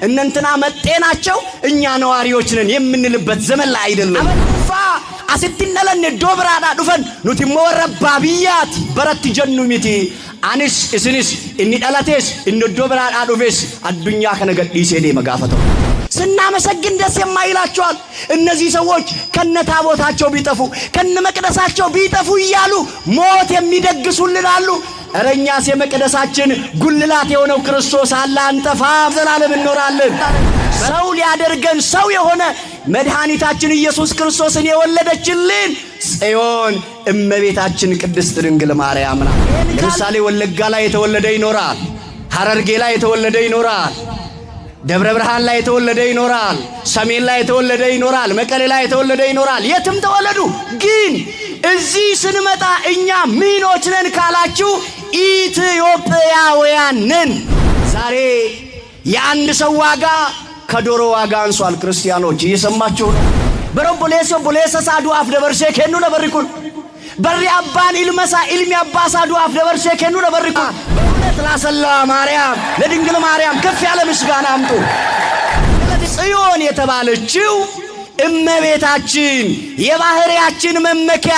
እነንትና መጤናቸው እኛ ነዋሪዎች ነን የምንልበት ዘመን ላይ አይደለም። አበፋ አስትነለን ዶብራዳ ዱፈን ኑቲሞ ወረባቢያት በረት ጀኑ ሚቲ አንስ እስንስ እኒ ዳላቴስ እኒ ዶብራዳ ዱፌስ አዱኛ ከነገዲስ ሄደ መጋፈተው ስናመሰግን ደስ የማይላቸዋል። እነዚህ ሰዎች ከነታቦታቸው ቢጠፉ ከነመቅደሳቸው ቢጠፉ ይያሉ ሞት የሚደግሱልን አሉ። እረኛስ የመቅደሳችን ጉልላት የሆነው ክርስቶስ አለ አንጠፋ ዘላለም እንኖራለን። ሰው ሊያደርገን ሰው የሆነ መድኃኒታችን ኢየሱስ ክርስቶስን የወለደችልን ጽዮን እመቤታችን ቅድስት ድንግል ማርያም ናት። ለምሳሌ ወለጋ ላይ የተወለደ ይኖራል፣ ሐረርጌ ላይ የተወለደ ይኖራል፣ ደብረ ብርሃን ላይ የተወለደ ይኖራል፣ ሰሜን ላይ የተወለደ ይኖራል፣ መቀሌ ላይ የተወለደ ይኖራል። የትም ተወለዱ። ግን እዚህ ስንመጣ እኛ ምኖች ነን ካላችሁ ኢትዮጵያውያን ነን። ዛሬ የአንድ ሰው ዋጋ ከዶሮ ዋጋ አንሷል። ክርስቲያኖች እየሰማችሁ ነው። በረቦሌሶ ቦሌሰሳዱ አፍ ደበርሴ ከኑ ለበርኩን በሪ አባን ኢልመሳ ኢልሚ አባሳዱ አፍ ደበርሴ ከኑ ለበርኩን በእውነት ላሰላ ማርያም ለድንግል ማርያም ከፍ ያለ ምስጋና አምጡ። ጽዮን የተባለችው እመቤታችን የባህሪያችን መመኪያ